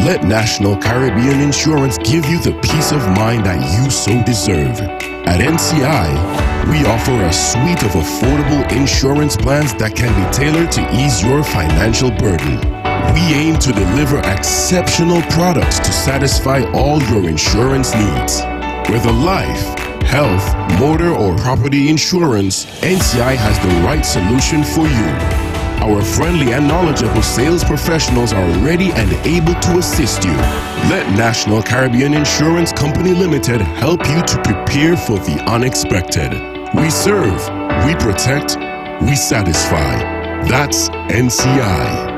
Let National Caribbean Insurance give you the peace of mind that you so deserve. At NCI, we offer a suite of affordable insurance plans that can be tailored to ease your financial burden. We aim to deliver exceptional products to satisfy all your insurance needs. Whether life, health, motor, or property insurance, NCI has the right solution for you. Our friendly and knowledgeable sales professionals are ready and able to assist you. Let National Caribbean Insurance Company Limited help you to prepare for the unexpected. We serve, we protect, we satisfy. That's NCI.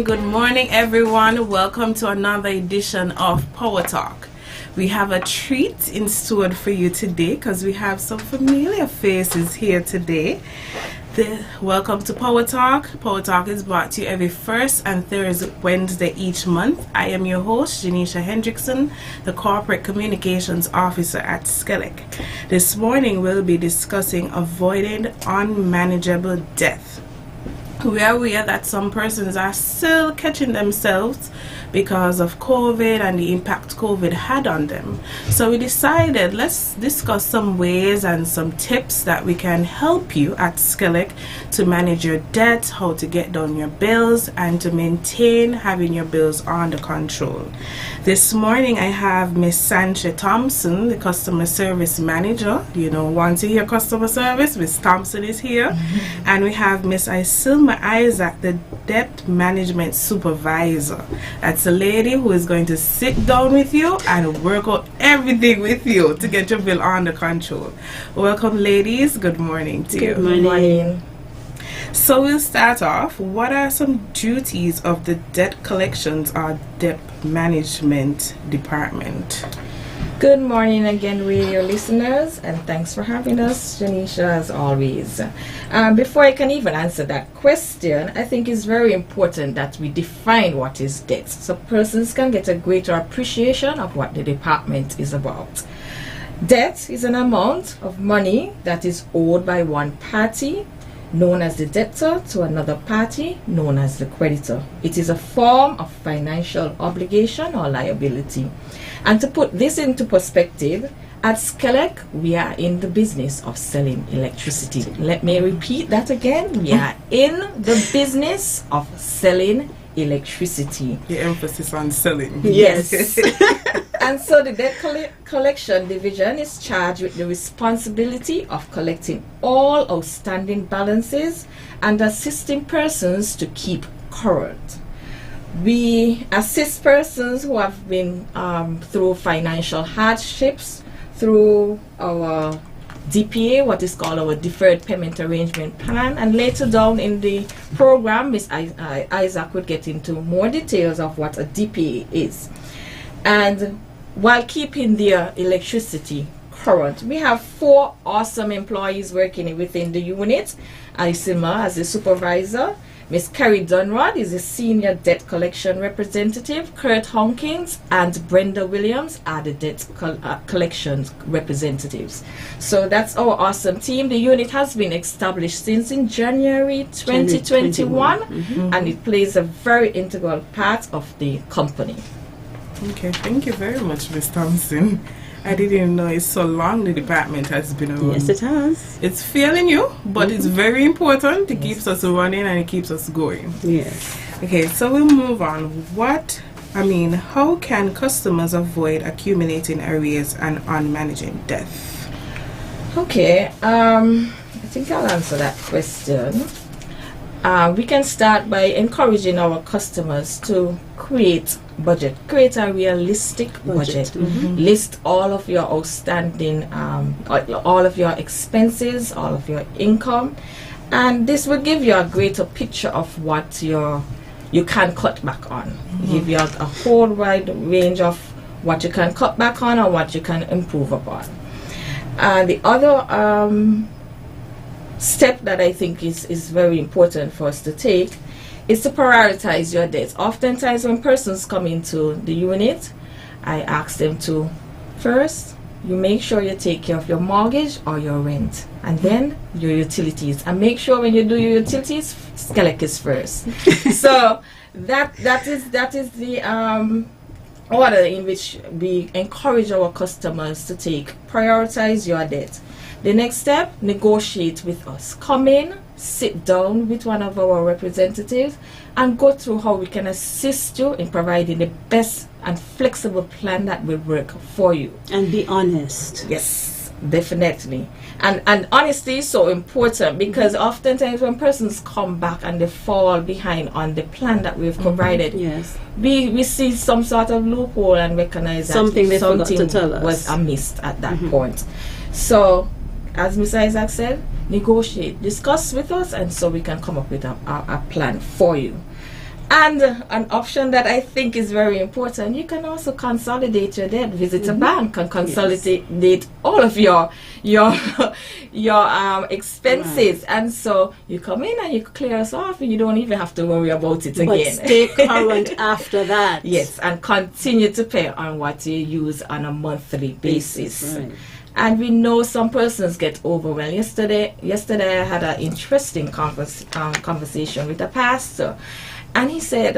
Good morning, everyone. Welcome to another edition of PowerTalk. We have a treat in store for you today because we have some familiar faces here today. Welcome to PowerTalk. PowerTalk is brought to you every first and third Wednesday each month. I am your host, Janisha Hendrickson, the Corporate Communications Officer at SKELEC. This morning we'll be discussing avoiding unmanageable debt. We are aware that some persons are still catching themselves because of COVID and the impact COVID had on them. So we decided let's discuss some ways and some tips that we can help you at SKELEC to manage your debt, how to get down your bills, and to maintain having your bills under control. This morning I have Miss Sancha Thompson, the Customer Service Manager. You know, once you hear customer service, Miss Thompson is here. Mm-hmm. And we have Miss Isilma Isaac, the Debt Management Supervisor. That's a lady who is going to sit down with you and work out everything with you to get your bill under control. Welcome, ladies. Good morning to you. Good morning. So we'll start off. What are some duties of the Debt Collections or Debt Management Department? Good morning again, radio listeners, and thanks for having us, Janisha, as always. Before I can even answer that question, I think it's very important that we define what is debt so persons can get a greater appreciation of what the department is about. Debt is an amount of money that is owed by one party, known as the debtor, to another party, known as the creditor. It is a form of financial obligation or liability. And to put this into perspective, at SKELEC, we are in the business of selling electricity. Let me repeat that again. We are in the business of selling electricity. The emphasis on selling. Yes. And so the Debt Collection Division is charged with the responsibility of collecting all outstanding balances and assisting persons to keep current. We assist persons who have been through financial hardships through our DPA, what is called our Deferred Payment Arrangement Plan, and later down in the program, Ms. Isaac would get into more details of what a DPA is. And while keeping their electricity current, we have 4 awesome employees working within the unit. Isima as the supervisor, Miss Carrie Dunrod is a senior debt collection representative, Kurt Honkins and Brenda Williams are the debt collections representatives. So that's our awesome team. The unit has been established since in January 2021 mm-hmm. and it plays a very integral part of the company. Okay, thank you very much, Ms. Thompson. I didn't even know it's so long the department has been around. Yes, it has. It's failing you, but it's very important. It keeps us running and it keeps us going. Yes. Okay, so we'll move on. How can customers avoid accumulating arrears and unmanaging debt? Okay, I think I'll answer that question. We can start by encouraging our customers to create a realistic budget. Mm-hmm. List all of your outstanding, all of your expenses, all of your income, and this will give you a greater picture of what you can cut back on. Mm-hmm. Give you a whole wide range of what you can cut back on and what you can improve upon. The other step that I think is very important for us to take is to prioritize your debts. Oftentimes when persons come into the unit, I ask them to first, you make sure you take care of your mortgage or your rent, and then your utilities. And make sure when you do your utilities, SKELEC is first. So that is the order in which we encourage our customers to prioritize your debt. The next step, negotiate with us. Come in, sit down with one of our representatives, and go through how we can assist you in providing the best and flexible plan that will work for you. And be honest. Yes, definitely. And honesty is so important, because oftentimes when persons come back and they fall behind on the plan that we've provided, Yes. we see some sort of loophole and recognize that Something they forgot to tell us. was amiss at that point. So, as Mr. Isaac said, negotiate, discuss with us, and so we can come up with a plan for you. And an option that I think is very important, you can also consolidate your debt. Visit a bank and consolidate all of your expenses. And so you come in and you clear us off, and you don't even have to worry about it But again. stay current after that. Yes, and continue to pay on what you use on a monthly basis. Right. And we know some persons get overwhelmed. Yesterday I had an interesting conversation with a pastor, and he said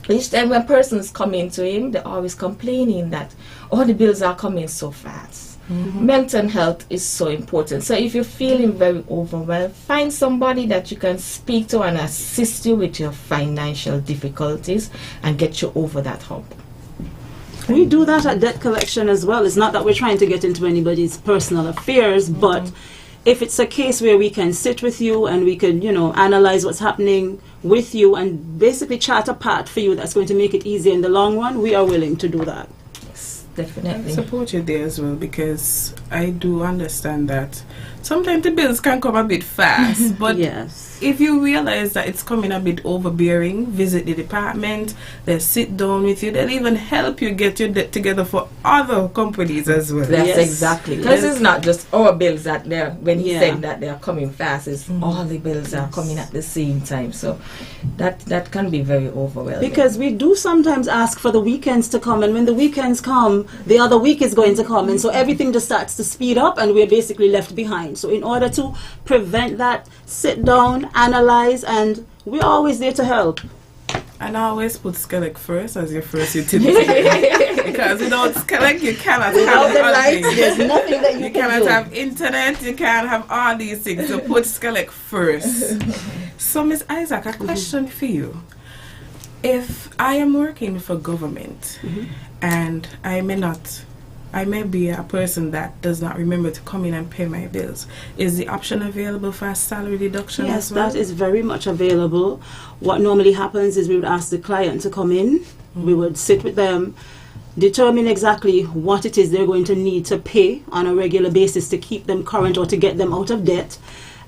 each time when persons come into him, they're always complaining that all the bills are coming so fast. Mental health is so important. So if you're feeling very overwhelmed, find somebody that you can speak to and assist you with your financial difficulties and get you over that hump. We do that at debt collection as well. It's not that we're trying to get into anybody's personal affairs, but if it's a case where we can sit with you and we can, analyze what's happening with you and basically chart a path for you that's going to make it easier in the long run, we are willing to do that. Yes, definitely. I support you there as well, because I do understand that sometimes the bills can come a bit fast, but Yes. if you realize that it's coming a bit overbearing, visit the department. They'll sit down with you. They'll even help you get your debt together for other companies as well. That's Yes. exactly. Because it's not just our bills that when he Yeah. said that they're coming fast, it's all the bills are coming at the same time. So that can be very overwhelming. Because we do sometimes ask for the weekends to come, and when the weekends come, the other week is going to come, and so everything just starts to speed up and we're basically left behind. So in order to prevent that, sit down, analyze, and we're always there to help. And always put SKELEC first as your first utility. Because without SKELEC, you cannot Without have the other lights, things. there's nothing that you You can cannot do. have internet, you can't have all these things. So put SKELEC first. So, Ms. Isaac, a question for you. If I am working for government and I may be a person that does not remember to come in and pay my bills, is the option available for a salary deduction Yes, as well? that is very much available. What normally happens is we would ask the client to come in, we would sit with them, determine exactly what it is they're going to need to pay on a regular basis to keep them current or to get them out of debt.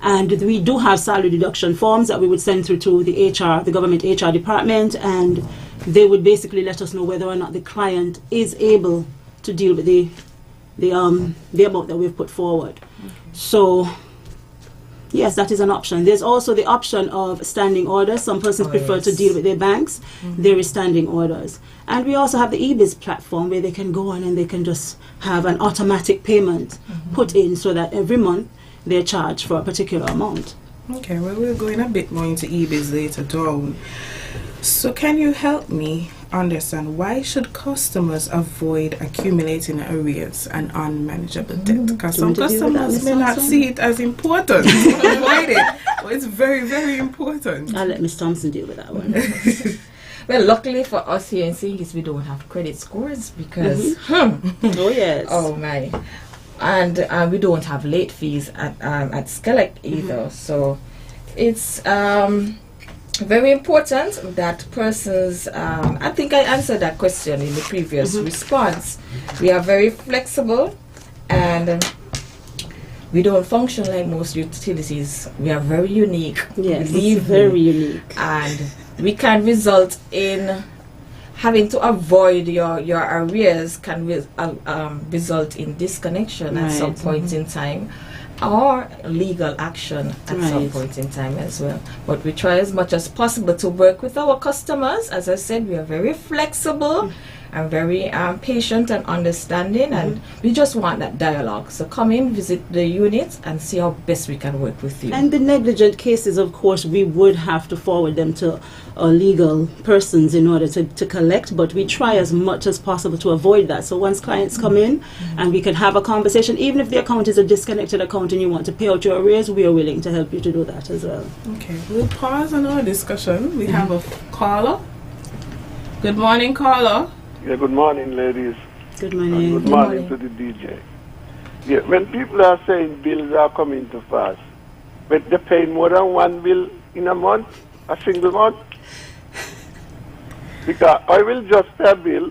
And we do have salary deduction forms that we would send through to the government HR department, and they would basically let us know whether or not the client is able to deal with the amount that we've put forward. So yes, that is an option. There's also the option of standing orders. Some persons prefer to deal with their banks. There is standing orders. And we also have the eBiz platform where they can go on and they can just have an automatic payment put in so that every month they're charged for a particular amount. Okay, well, we'll go in a bit more into eBiz later down. So can you help me understand, why should customers avoid accumulating arrears and unmanageable debt? Because some customers may not see it as important to avoid it, but it's very, very important. I'll let Ms. Thompson deal with that one. Well, luckily for us here in Singis, we don't have credit scores because, Oh yes. oh my, and we don't have late fees at SKELEC either. So it's very important that persons, I think I answered that question in the previous response. We are very flexible and we don't function like most utilities. We are very unique. Yes, believe it's very me. unique. And we can result in having to avoid your arrears can result in disconnection at some point in time, or legal action at some point in time as well. But we try as much as possible to work with our customers. As I said, we are very flexible. and very patient and understanding, and we just want that dialogue. So come in, visit the units, and see how best we can work with you. And the negligent cases, of course, we would have to forward them to legal persons in order to collect, but we try as much as possible to avoid that. So once clients come in and we can have a conversation, even if the account is a disconnected account and you want to pay out your arrears, we are willing to help you to do that as well. Okay, we'll pause on our discussion. We have a caller. Good morning, caller. Yeah, good morning, ladies. Good morning. Good morning to the DJ. Yeah, when people are saying bills are coming too fast, but they're paying more than one bill in a month, a single month, because I will just pay a bill,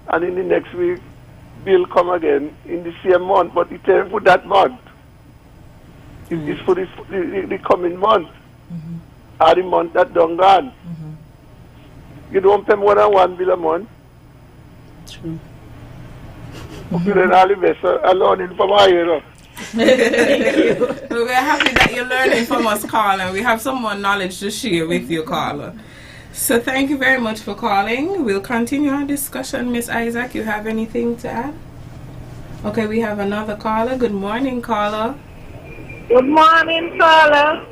and in the next week, bill come again in the same month, but it's for that month. It's for the coming month, or the month that done gone. You don't pay more than one bill a month. True. Okay, then all the best. I'm learning from you. Thank you. We're happy that you're learning from us, caller. We have some more knowledge to share with you, caller. So thank you very much for calling. We'll continue our discussion. Miss Isaac, you have anything to add? Okay, we have another caller. Good morning, caller. Good morning, caller.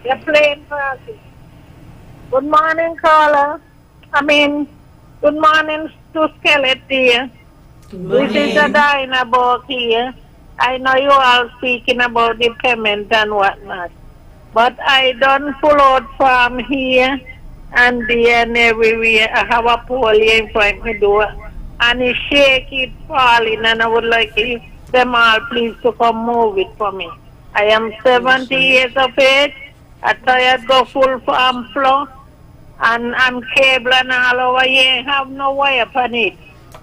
You're playing party. Good morning, caller. Good morning to SKELEC, dear. This is a Dinah here. I know you all speaking about the payment and whatnot, but I done pull out from here and there and everywhere. I have a pole here in front of my door, and it's shaky, falling, and I would like if them all please to come move it for me. I am 70 years of age. I tired go full floor, and cable and all over here. Have no wire on it.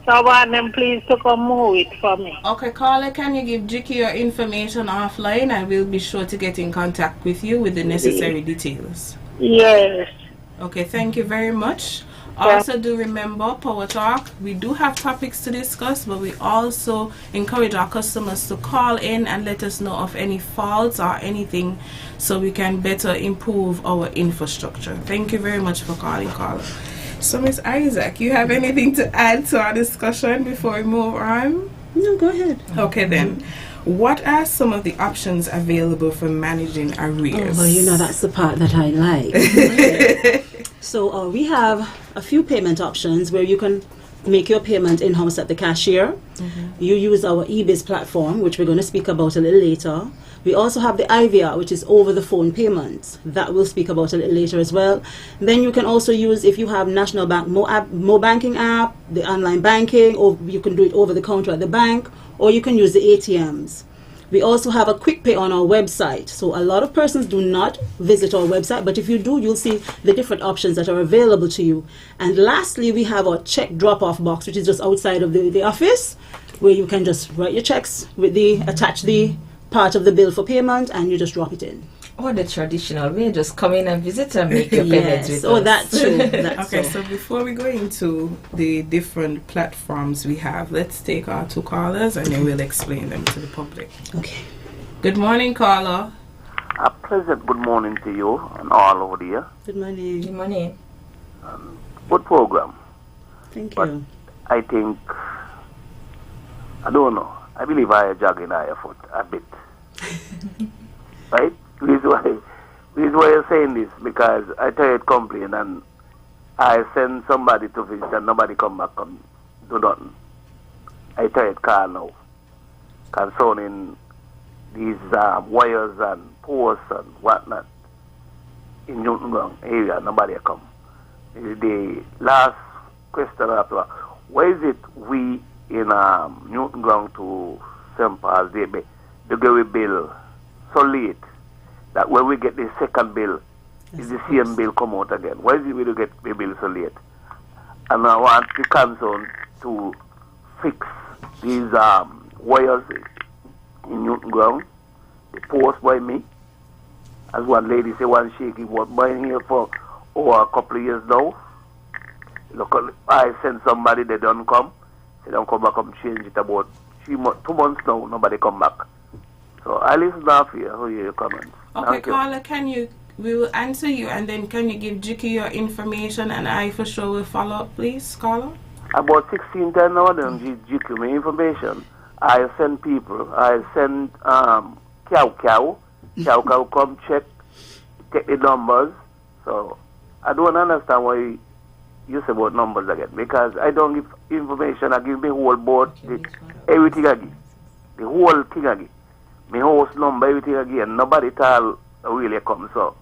So I want them please to come move it for me. Okay, caller, can you give Jiki your information offline, and we'll be sure to get in contact with you with the necessary details. Yes. Okay, thank you very much. Also, do remember, Power Talk, we do have topics to discuss, but we also encourage our customers to call in and let us know of any faults or anything so we can better improve our infrastructure. Thank you very much for calling, caller. So, Miss Isaac, you have anything to add to our discussion before we move on? No, go ahead. Okay, then. What are some of the options available for managing arrears? Oh, well, you know, that's the part that I like. So we have a few payment options where you can make your payment in-house at the cashier. You use our eBiz platform, which we're going to speak about a little later. We also have the IVR, which is over-the-phone payments. That we'll speak about a little later as well. Then you can also use, if you have National Bank Mo Banking app, the online banking, or you can do it over the counter at the bank, or you can use the ATMs. We also have a quick pay on our website. So a lot of persons do not visit our website, but if you do, you'll see the different options that are available to you. And lastly, we have our check drop-off box, which is just outside of the office, where you can just write your checks with attach the part of the bill for payment, and you just drop it in. Or the traditional way, just come in and visit and make your payments with us. That's true. That's okay, so before we go into the different platforms we have, let's take our two callers and then we'll explain them to the public. Okay. Good morning, caller. A pleasant good morning to you and all over here. Good morning. Good morning. Good program. Thank but you. I think, I don't know, I believe I are jogging our foot a bit. Right? The reason why you're saying this, because I tired complain and I send somebody to visit and nobody come back and do nothing. I tired call now concerning these wires and posts and whatnot in Newton Ground area. Nobody come. The last question after, why is it we in Newton Ground to St. Paul's Day to get a bill so late that when we get the second bill, is the same bill come out again? Why is it we do get the bill so late? And I want the council to fix these wires in Newton Ground, the post by me. As one lady said, one shaky was buying here for a couple of years now. Look, I send somebody, they don't come. They don't come back and change it about 2 months now, nobody come back. So I listen now for you, how your comments. Okay, caller, we will answer you, and then can you give Jiki your information, and I for sure will follow up, please, caller? About 16 times now, them GQ me information. I send people. I send cow come check, take the numbers. So I don't understand why you say about numbers again, because I don't give information. I give me whole board, everything I give, the whole thing I give, my house number, everything I give, and nobody tell really come. So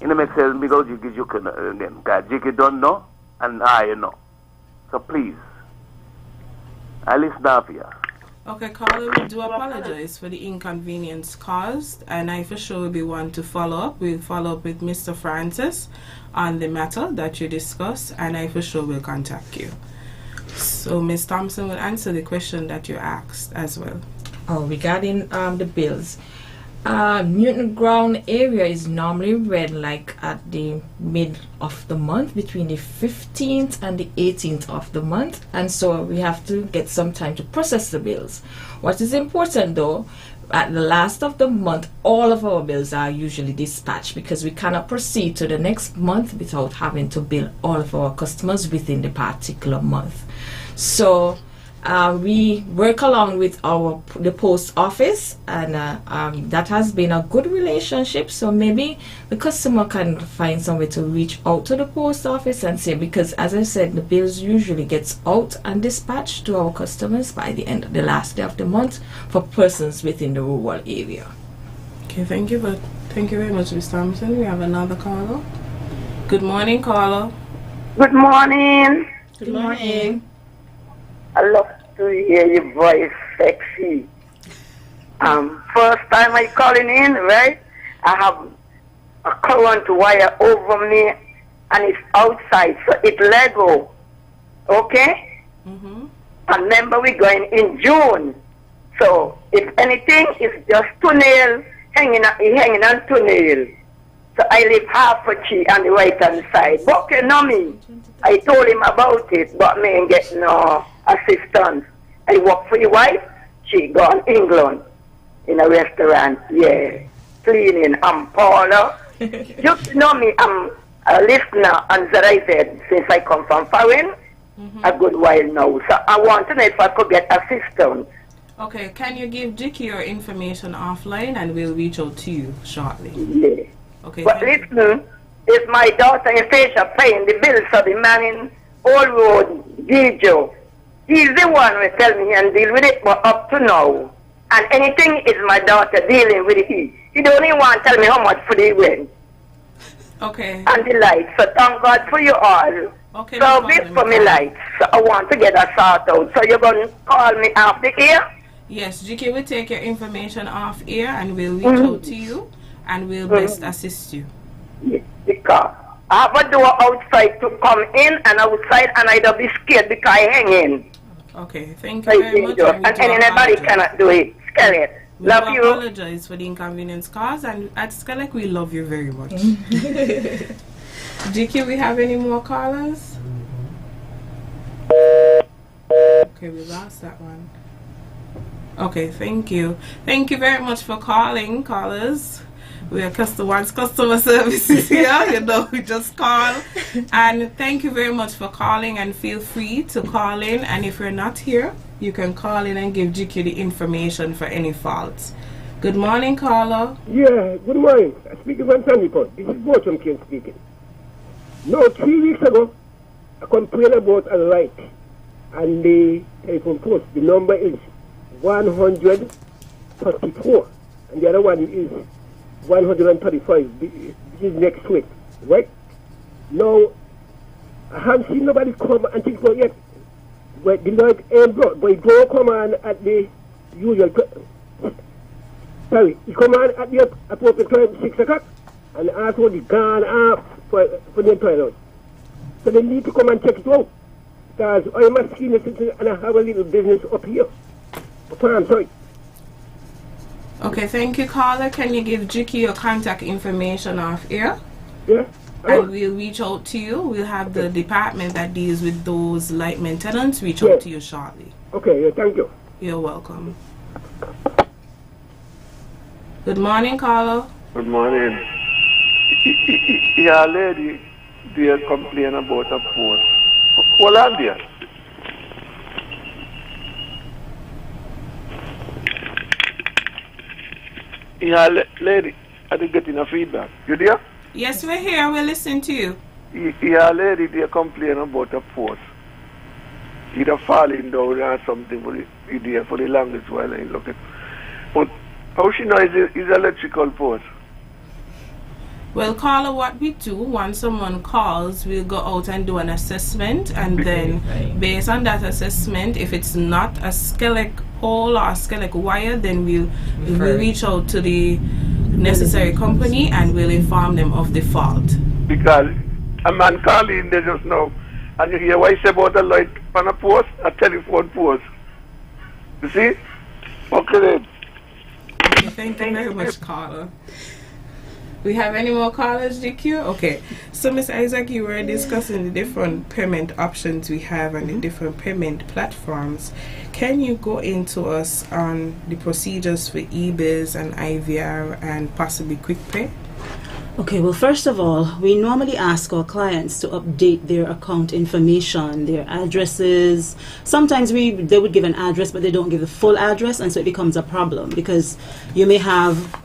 it makes sense because you can again, because you don't know and I know. So please, I listen up here. Okay, caller, we do apologize for the inconvenience caused, and I for sure will be one to follow up. We'll follow up with Mr. Francis on the matter that you discussed, and I for sure will contact you. So Ms. Thompson will answer the question that you asked as well. Oh, regarding the bills. Newton Ground area is normally read like at the mid of the month, between the 15th and the 18th of the month, and so we have to get some time to process the bills. What is important though, at the last of the month, all of our bills are usually dispatched, because we cannot proceed to the next month without having to bill all of our customers within the particular month. So we work along with the post office, and that has been a good relationship. So maybe the customer can find some way to reach out to the post office and say, because as I said, the bills usually gets out and dispatched to our customers by the end of the last day of the month for persons within the rural area. Okay, thank you very much, Ms. Thompson. We have another caller. Good morning, caller. Good morning. Good morning. I love to hear your voice, sexy. First time I calling in, right? I have a current wire over me, and it's outside, so it let go. Okay? Mm-hmm. And remember, we're going in June. So if anything, it's just toenail hanging on toenail. So I live half a tree on the right hand side. But you know me, I told him about it, but me ain't get no assistance. I work for your wife, she gone England in a restaurant, yeah, cleaning. I'm Paula. Just know me, I'm a listener, and as I said, since I come from foreign, a good while now. So I want to know if I could get assistance. Okay, can you give Jicky your information offline, and we'll reach out to you shortly? Yeah. Okay. But listen, it's my daughter in Asia paying the bills for the man in Old Road, Gijo. He's the one who tell me and deal with it, but up to now. And anything is my daughter dealing with it. He don't even want to tell me how much for the rent. Okay. And the lights. So thank God for you all. Okay. So No this problem. for me lights. So I want to get a sort out. So you're going to call me after here? Yes, Jicky will take your information off air, and we'll reach out to you, and we'll best assist you. Yes, because I have a door outside to come in and outside, and I don't be scared because I hang in. Okay, thank you very much. And anybody cannot do it. SKELEC. We Love you. apologize for the inconvenience caused, and at SKELEC we love you very much. GQ, we have any more callers? Okay, we lost that one. Okay, thank you. Thank you very much for calling, callers. We are customer services here, you know, we just call. And thank you very much for calling, and feel free to call in. And if you're not here, you can call in and give GQ the information for any faults. Good morning, caller. Yeah, good morning. I'm speaking from Sandyport. This is Bertram King speaking. No, 3 weeks ago, I complained about a light and the telephone post. The number is 134, and the other one is 135. This is next week, right? Now, I haven't seen nobody come and think about yet. But the light ain't brought, but it don't come on at the usual sorry, it come on at the appropriate time, 6 o'clock, and also the gone off for the entire house. So they need to come and check it out, because I'm a senior citizen and I have a little business up here. I'm sorry. Okay, thank you, caller. Can you give GQ your contact information off air? Yeah. And we'll reach out to you. We'll have the department that deals with those light maintenance reach out to you shortly. Okay, yeah, thank you. You're welcome. Good morning, caller. Good morning. Yeah, lady, they complain about a post. Hold on there. Yeah, lady, I didn't get enough feedback. You there? Yes, we're here. We're listening to you. Yeah, lady, they complain about a post. Either falling down or something for the longest while I look at. But how she know is electrical post? Well, caller, what we do, once someone calls, we'll go out and do an assessment, and then based on that assessment, if it's not a SKELEC pole or a SKELEC wire, then we'll reach out to the necessary company and we'll inform them of the fault. Because a man calling, they just know, and you hear what he say about a light on a post, a telephone post. You see? Okay then. Okay, thank you very much, caller. We have any more callers, GQ? Okay. So, Mr. Isaac, you were discussing the different payment options we have and the different payment platforms. Can you go into us on the procedures for eBiz and IVR and possibly QuickPay? Okay, well, first of all, we normally ask our clients to update their account information, their addresses. Sometimes they would give an address, but they don't give the full address, and so it becomes a problem because you may have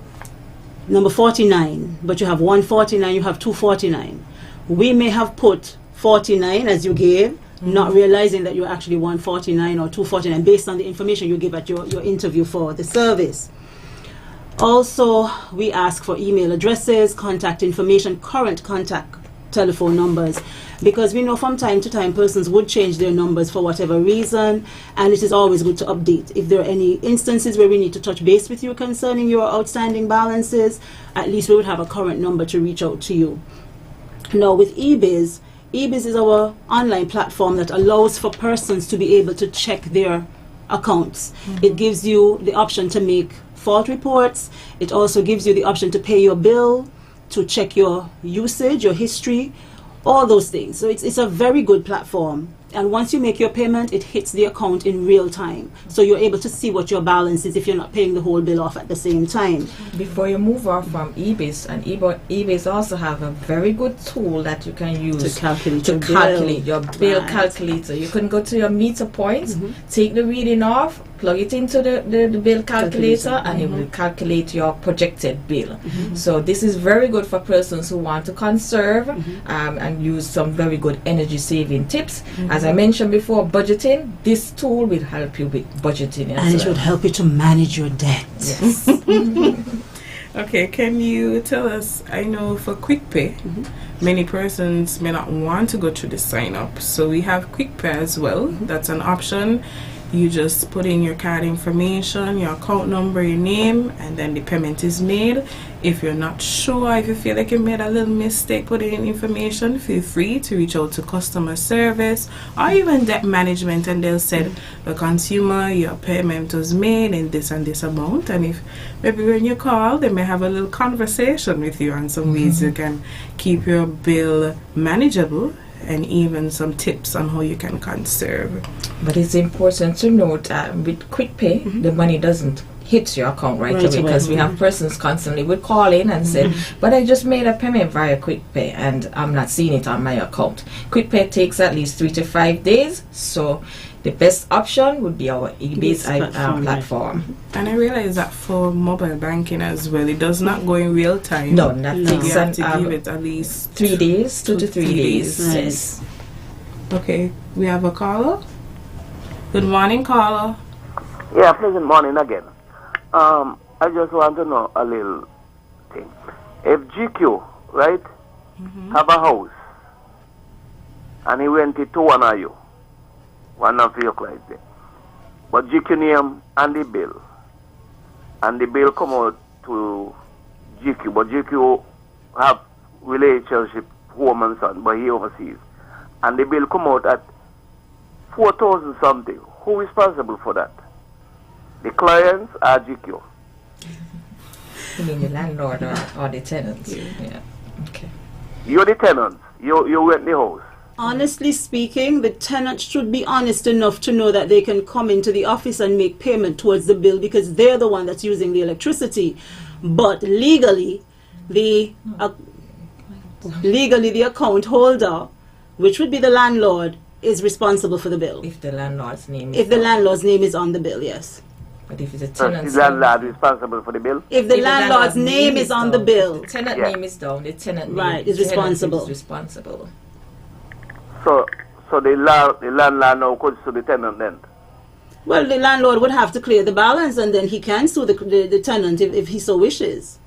number 49, but you have 149, you have 249. We may have put 49 as you gave, not realizing that you're actually 149 or 249 based on the information you give at your interview for the service. Also, we ask for email addresses, contact information, current contact telephone numbers, because we know from time to time persons would change their numbers for whatever reason, and it is always good to update. If there are any instances where we need to touch base with you concerning your outstanding balances, at least we would have a current number to reach out to you. Now with eBiz is our online platform that allows for persons to be able to check their accounts. It gives you the option to make fault reports. It also gives you the option to pay your bill, to check your usage, your history, all those things. So it's a very good platform. And once you make your payment, it hits the account in real time. So you're able to see what your balance is if you're not paying the whole bill off at the same time. Before you move off from eBiz, and eBiz also have a very good tool that you can use to calculate your bill calculator. You can go to your meter points, take the reading off, plug it into the bill calculator, and it will calculate your projected bill. So this is very good for persons who want to conserve and use some very good energy saving tips. As I mentioned before, budgeting, this tool will help you with budgeting as and it will help you to manage your debt. Yes. Okay, can you tell us, I know for QuickPay, many persons may not want to go through the sign up, so we have QuickPay as well. That's an option. You just put in your card information, your account number, your name, and then the payment is made. If you're not sure, if you feel like you made a little mistake putting in information, feel free to reach out to customer service or even debt management, and they'll say, the consumer, your payment was made in this and this amount. And if maybe when you call, they may have a little conversation with you on some ways you can keep your bill manageable, and even some tips on how you can conserve. But it's important to note with QuickPay, the money doesn't hit your account right away, because we have persons constantly would call in and say, but I just made a payment via QuickPay and I'm not seeing it on my account. QuickPay takes at least 3 to 5 days, so the best option would be our eBiz platform. And I realize that for mobile banking as well, it does not go in real time. No, that takes you have to give it at least 3 days, 2 to 3 days. Right. Yes. Okay, we have a caller. Good morning, caller. Yeah, pleasant morning again. I just want to know a little thing. If GQ, right, have a house, and he rented to one of you, one of your clients there, but GQ name and the bill come out to GQ, but GQ have relationship home and son, but he overseas, and the bill come out at 4,000 something. Who is responsible for that? The clients or GQ? You mean the landlord or the tenants? Yeah. Okay. You're the tenant. You rent the house. Honestly speaking, the tenant should be honest enough to know that they can come into the office and make payment towards the bill because they're the one that's using the electricity. But legally, the account holder, which would be the landlord, is responsible for the bill. If the landlord's name is on the bill, yes. But if it's a So tenant, is the landlord responsible for the bill? If the landlord's name is on the bill, the tenant Yeah. name is down. The tenant Right, name, is the tenant responsible. is responsible. So the landlord now could sue the tenant then. well, the landlord would have to clear the balance, and then he can sue the tenant if he so wishes.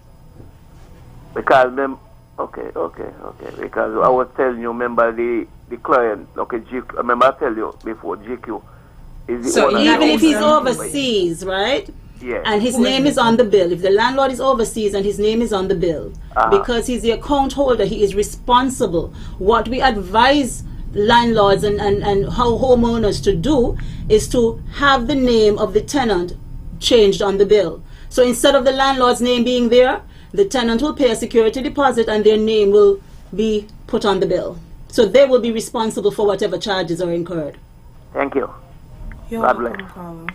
Because them, okay. Because I was telling you, remember the client, okay, GQ, remember I tell you before, GQ is the So owner. Even if he's Yeah. overseas, right? Yeah. And his Who name is is on the bill. If the landlord is overseas and his name is on the bill, because he's the account holder, he is responsible. What we advise landlords and how homeowners to do is to have the name of the tenant changed on the bill. So instead of the landlord's name being there, the tenant will pay a security deposit and their name will be put on the bill. So they will be responsible for whatever charges are incurred. Thank you. You're God welcome, bless. caller.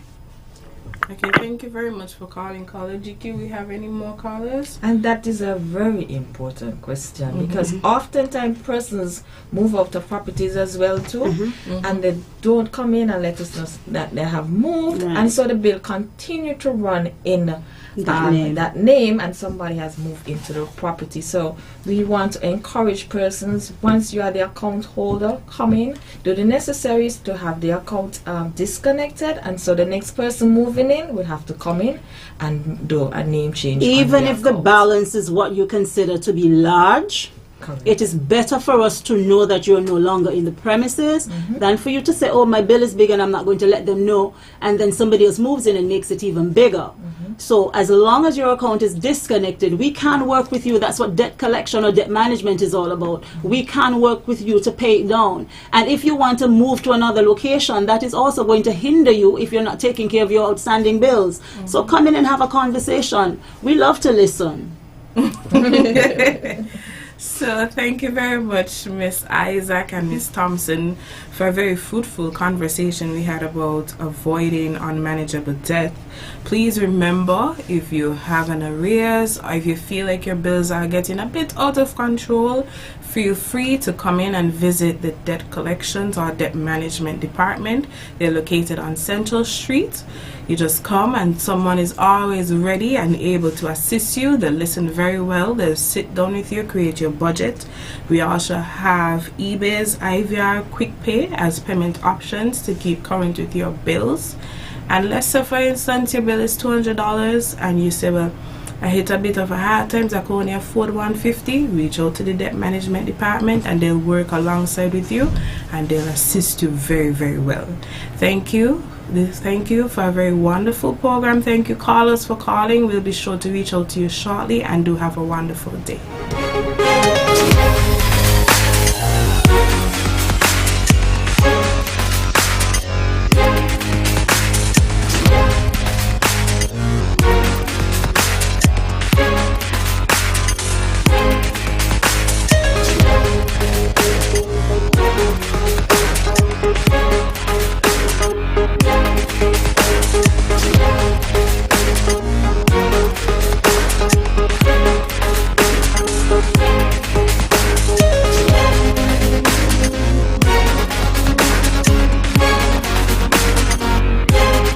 Okay, thank you very much for calling, caller. GQ, we have any more callers? And that is a very important question because oftentimes persons move out of properties as well too, and they don't come in and let us know that they have moved, Right. and so the bill continue to run in that name, and somebody has moved into the property. So we want to encourage persons, once you are the account holder, come in, do the necessaries to have the account disconnected, and so the next person moving in will have to come in and do a name change. on Even the if the account. balance is what you consider to be large, Correct. it is better for us to know that you're no longer in the premises than for you to say, oh, my bill is big and I'm not going to let them know, and then somebody else moves in and makes it even bigger. So as long as your account is disconnected, we can work with you. That's what debt collection or debt management is all about. We can work with you to pay it down. And if you want to move to another location, that is also going to hinder you if you're not taking care of your outstanding bills. So come in and have a conversation. We love to listen. So thank you very much, Miss Isaac and Miss Thompson, for a very fruitful conversation we had about avoiding unmanageable debt. Please remember, if you have an arrears or if you feel like your bills are getting a bit out of control, feel free to come in and visit the debt collections or debt management department. They're located on Central Street. You just come and someone is always ready and able to assist you. They'll listen very well. They'll sit down with you, create your budget. We also have eBay's IVR Quick Pay as payment options to keep current with your bills. And let's say, for instance, your bill is $200 and you say, well, I hit a bit of a hard times, I can only afford $150. Reach out to the debt management department and they'll work alongside with you and they'll assist you very, very well. Thank you. Thank you for a very wonderful program. Thank you, callers, for calling. We'll be sure to reach out to you shortly and do have a wonderful day.